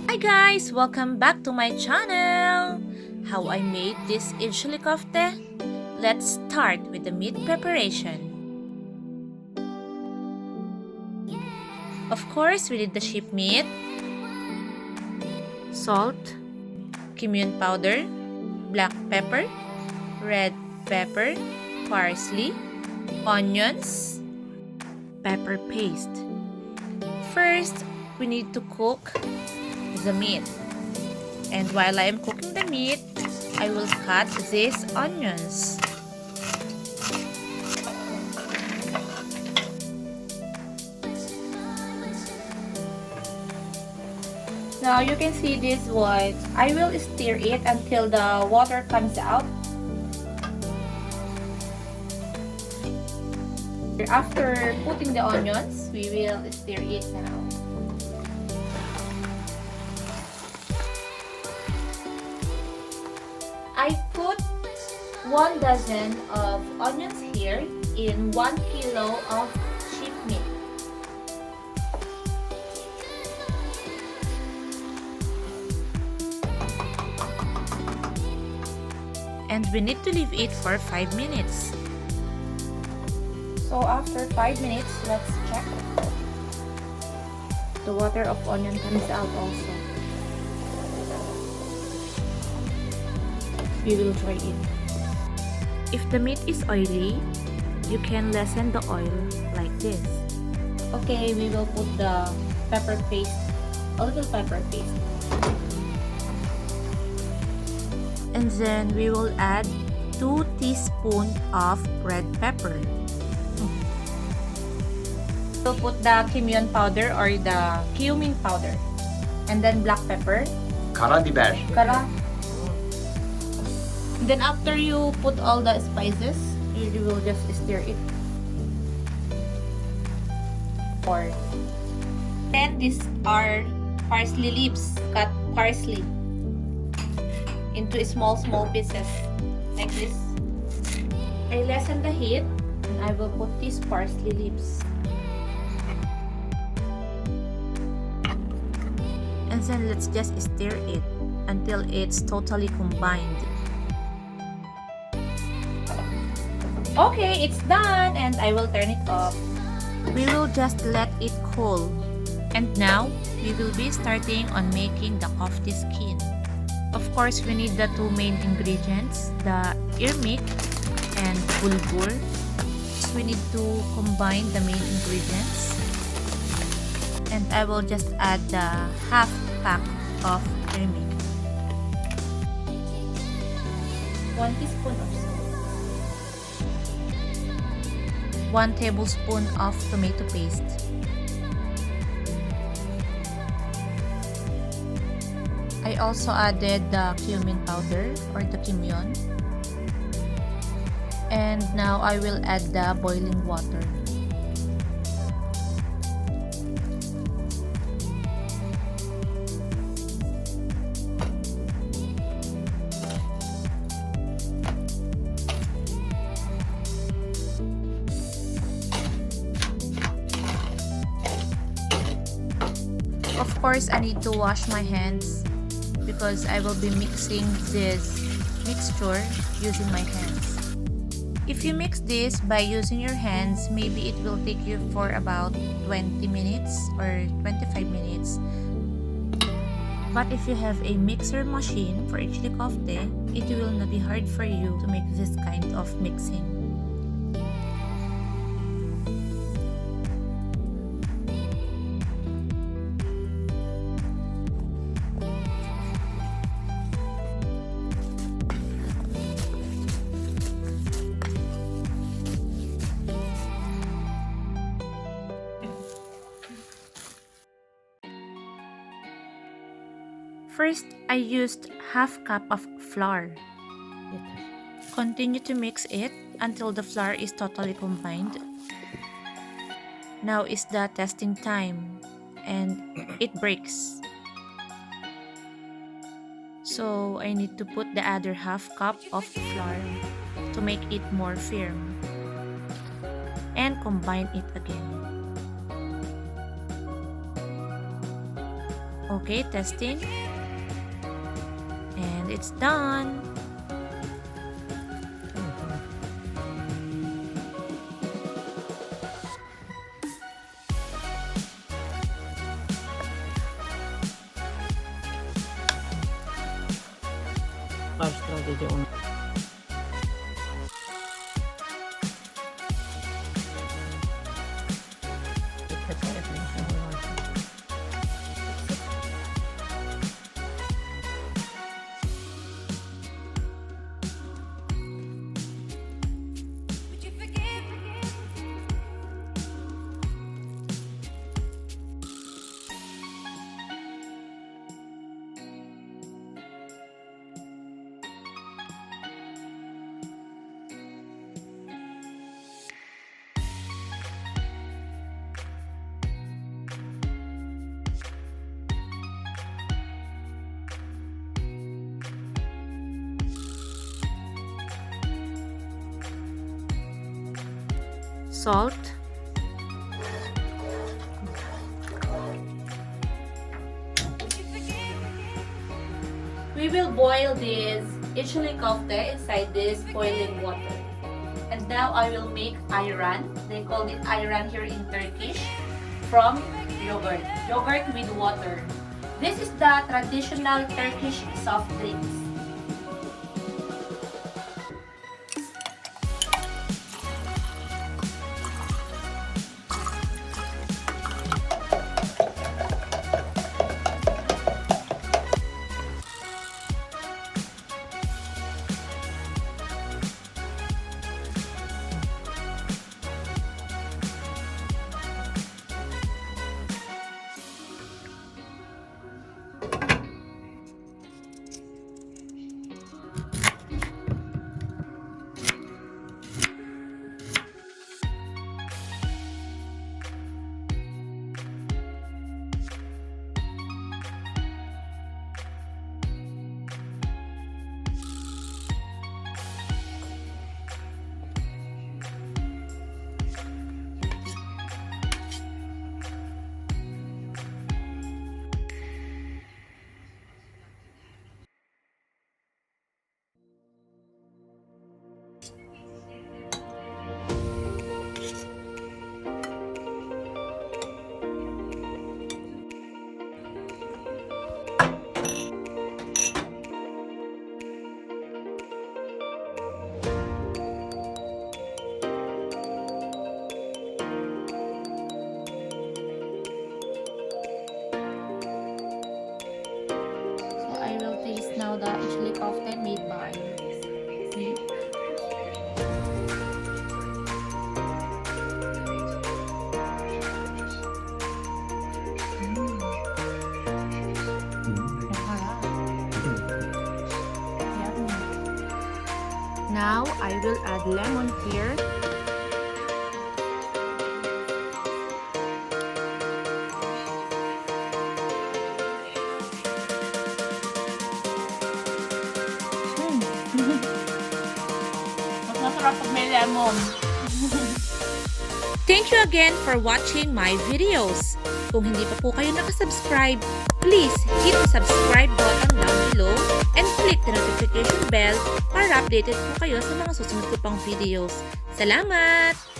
Hi guys! Welcome back to my channel! How I made this İçli Köfte? Let's start with the meat preparation. Of course, we need the sheep meat, salt, cumin powder, black pepper, red pepper, parsley, onions, pepper paste. First, we need to cook the meat. And while I am cooking the meat, I will cut these onions. Now you can see this white. I will stir it until the water comes out. After putting the onions, we will stir it now. I put 1 dozen of onions here in 1 kilo of sheep meat. And we need to leave it for 5 minutes. So after 5 minutes, let's check. The water of onion comes out also. We will try it. If the meat is oily, you can lessen the oil like this. Okay, we will put the pepper paste, a little pepper paste. And then we will add 2 teaspoons of red pepper. We'll put the cumin powder or the cumin powder. And then black pepper. Karabiber. Then after you put all the spices, you will just stir it. Then these are parsley leaves. Cut parsley into small pieces like this. I lessen the heat and I will put these parsley leaves. And then let's just stir it until it's totally combined. Okay, it's done and I will turn it off. We will just let it cool. And now, we will be starting on making the kofte skin. Of course, we need the 2 main ingredients, the irmik and bulgur. So we need to combine the main ingredients. And I will just add the half pack of irmik. 1 teaspoon of salt. 1 tablespoon of tomato paste. I also added the cumin powder or the cumin. And now I will add the boiling water. Of course, I need to wash my hands because I will be mixing this mixture using my hands. If you mix this by using your hands, maybe it will take you for about 20 minutes or 25 minutes. But if you have a mixer machine for İçli Köfte, it will not be hard for you to make this kind of mixing. First, I used half cup of flour. Continue to mix it until the flour is totally combined. Now is the testing time and it breaks. So I need to put the other half cup of the flour to make it more firm and combine it again. Okay, testing. And it's done. Karıştıralım dedi onu. Salt. We will boil this İçli Köfte inside this boiling water. And now I will make ayran. They call it ayran here in Turkish. From yogurt. Yogurt with water. This is the traditional Turkish soft drinks. Now the İçli Köfte made by me. Now I will add lemon here. Mas masarap pag may lemon. Thank you again for watching my videos. Kung hindi pa po kayo nakasubscribe, please hit the subscribe button down below and click the notification bell para updated po kayo sa mga susunod ko pang videos. Salamat!